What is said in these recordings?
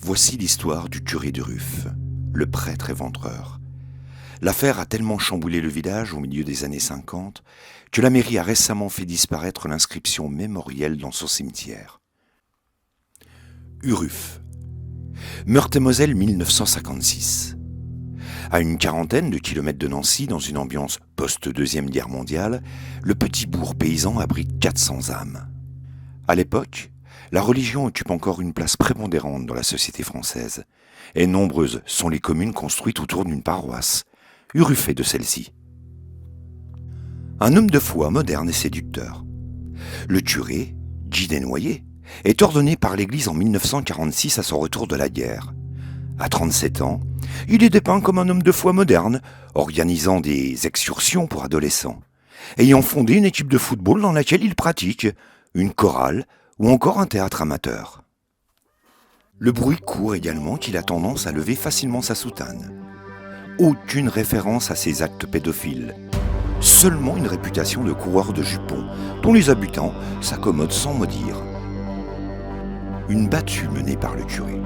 Voici l'histoire du curé de Ruff, le prêtre éventreur. L'affaire a tellement chamboulé le village au milieu des années 50 que la mairie a récemment fait disparaître l'inscription mémorielle dans son cimetière. Uruf, Meurthe-et-Moselle 1956. À une quarantaine de kilomètres de Nancy, dans une ambiance post-deuxième guerre mondiale, le petit bourg paysan abrite 400 âmes. À l'époque, la religion occupe encore une place prépondérante dans la société française, et nombreuses sont les communes construites autour d'une paroisse, Uruf est de celle-ci. Un homme de foi moderne et séducteur. Le curé, Guy Desnoyers, est ordonné par l'Église en 1946 à son retour de la guerre. À 37 ans, il est dépeint comme un homme de foi moderne, organisant des excursions pour adolescents, ayant fondé une équipe de football dans laquelle il pratique, une chorale ou encore un théâtre amateur. Le bruit court également qu'il a tendance à lever facilement sa soutane. Aucune référence à ses actes pédophiles. Seulement une réputation de coureur de jupons, dont les habitants s'accommodent sans mot dire. Une battue menée par le curé.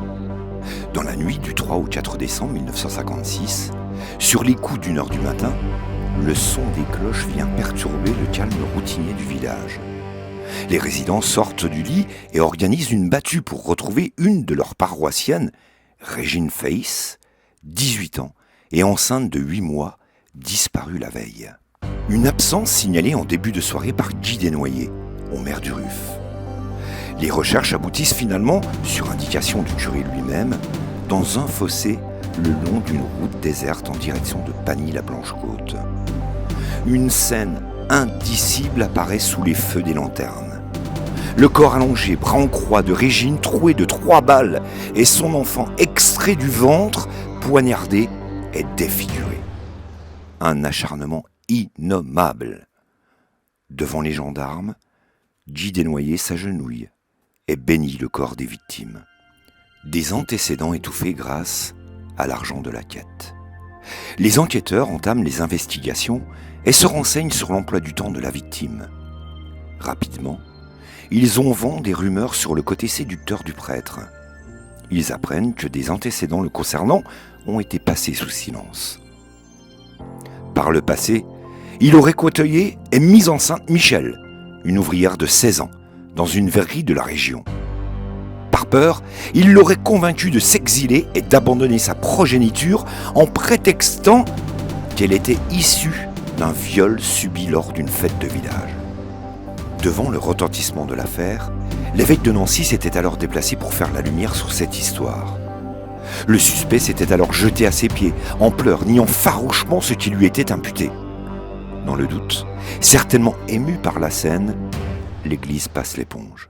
Dans la nuit du 3 au 4 décembre 1956, sur les coups d'1h du matin, le son des cloches vient perturber le calme routinier du village. Les résidents sortent du lit et organisent une battue pour retrouver une de leurs paroissiennes, Régine Face, 18 ans, et enceinte de 8 mois, disparue la veille. Une absence signalée en début de soirée par Guy Desnoyers, au maire du Ruff. Les recherches aboutissent finalement, sur indication du curé lui-même, dans un fossé le long d'une route déserte en direction de Pagny-la-Blanche-Côte. Une scène indicible apparaît sous les feux des lanternes. Le corps allongé, bras en croix de Régine, troué de 3 balles, et son enfant extrait du ventre, poignardé et défiguré. Un acharnement innommable. Devant les gendarmes, Guy Desnoyers s'agenouille et bénit le corps des victimes. Des antécédents étouffés grâce à l'argent de la quête. Les enquêteurs entament les investigations et se renseignent sur l'emploi du temps de la victime. Rapidement, ils ont vent des rumeurs sur le côté séducteur du prêtre. Ils apprennent que des antécédents le concernant ont été passés sous silence. Par le passé, il aurait côtoyé et mis enceinte Michel, une ouvrière de 16 ans, dans une verrerie de la région. Par peur, il l'aurait convaincu de s'exiler et d'abandonner sa progéniture en prétextant qu'elle était issue d'un viol subi lors d'une fête de village. Devant le retentissement de l'affaire, l'évêque de Nancy s'était alors déplacé pour faire la lumière sur cette histoire. Le suspect s'était alors jeté à ses pieds, en pleurs, niant farouchement ce qui lui était imputé. Dans le doute, certainement ému par la scène, l'Église passe l'éponge.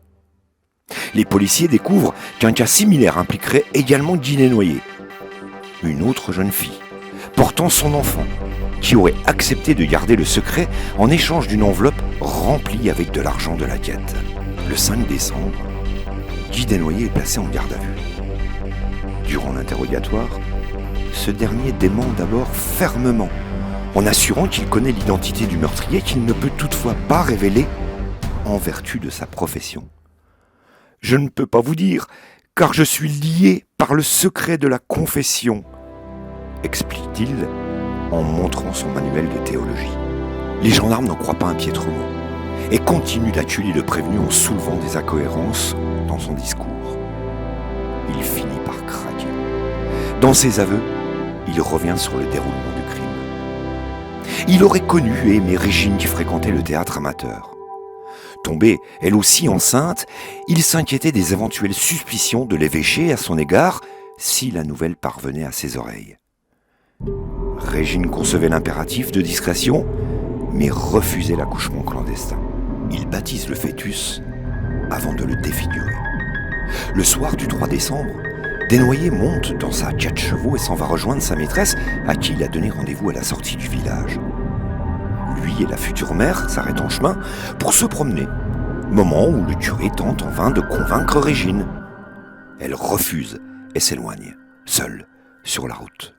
Les policiers découvrent qu'un cas similaire impliquerait également Guy Desnoyers, une autre jeune fille, portant son enfant, qui aurait accepté de garder le secret en échange d'une enveloppe remplie avec de l'argent de la quête. Le 5 décembre, Guy Desnoyers est placé en garde à vue. Durant l'interrogatoire, ce dernier dément d'abord fermement, en assurant qu'il connaît l'identité du meurtrier qu'il ne peut toutefois pas révéler en vertu de sa profession. « Je ne peux pas vous dire, car je suis lié par le secret de la confession », explique-t-il en montrant son manuel de théologie. Les gendarmes n'en croient pas un piètre mot et continuent d'acculer le prévenu en soulevant des incohérences dans son discours. Il finit par craquer. Dans ses aveux, il revient sur le déroulement du crime. Il aurait connu et aimé Régine qui fréquentait le théâtre amateur. Tombée, elle aussi enceinte, il s'inquiétait des éventuelles suspicions de l'évêché à son égard si la nouvelle parvenait à ses oreilles. Régine concevait l'impératif de discrétion, mais refusait l'accouchement clandestin. Il baptise le fœtus avant de le défigurer. Le soir du 3 décembre, Desnoyers monte dans sa 4 chevaux et s'en va rejoindre sa maîtresse à qui il a donné rendez-vous à la sortie du village. Lui et la future mère s'arrêtent en chemin pour se promener, moment où le curé tente en vain de convaincre Régine. Elle refuse et s'éloigne, seule, sur la route.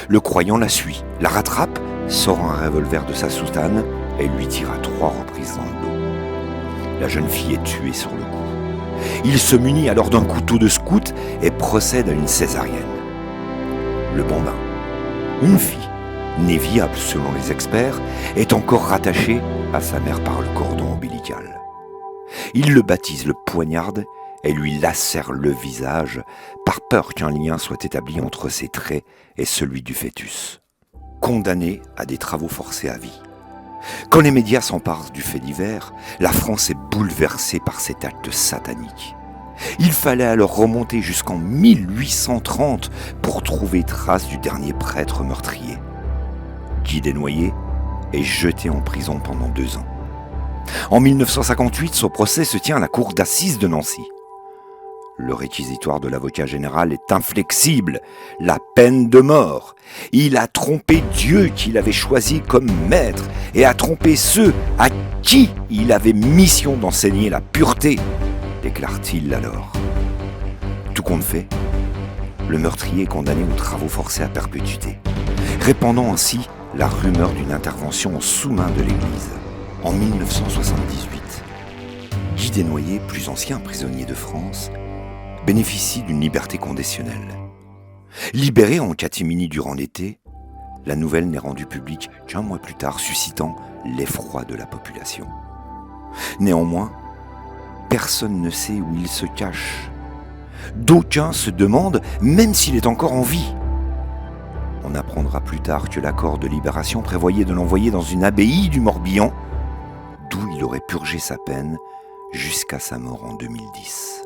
Le croyant la suit, la rattrape, sort un revolver de sa soutane et lui tire à 3 reprises dans le dos. La jeune fille est tuée sur le coup. Il se munit alors d'un couteau de scout et procède à une césarienne. Le bambin, une fille, née viable selon les experts, est encore rattachée à sa mère par le cordon ombilical. Il le baptise, le poignarde et lui lacère le visage par peur qu'un lien soit établi entre ses traits et celui du fœtus. Condamné à des travaux forcés à vie. Quand les médias s'emparent du fait divers, la France est bouleversée par cet acte satanique. Il fallait alors remonter jusqu'en 1830 pour trouver trace du dernier prêtre meurtrier. Guy Desnoyers est jeté en prison pendant 2 ans. En 1958, son procès se tient à la cour d'assises de Nancy. Le réquisitoire de l'avocat général est inflexible, la peine de mort. Il a trompé Dieu qu'il avait choisi comme maître et a trompé ceux à qui il avait mission d'enseigner la pureté, déclare-t-il alors. Tout compte fait, le meurtrier est condamné aux travaux forcés à perpétuité, répandant ainsi la rumeur d'une intervention en sous-main de l'Église. En 1978, Guy Desnoyers, plus ancien prisonnier de France, bénéficie d'une liberté conditionnelle. Libéré en catimini durant l'été, la nouvelle n'est rendue publique qu'un mois plus tard, suscitant l'effroi de la population. Néanmoins, personne ne sait où il se cache. D'aucuns se demandent même s'il est encore en vie. On apprendra plus tard que l'accord de libération prévoyait de l'envoyer dans une abbaye du Morbihan, d'où il aurait purgé sa peine jusqu'à sa mort en 2010.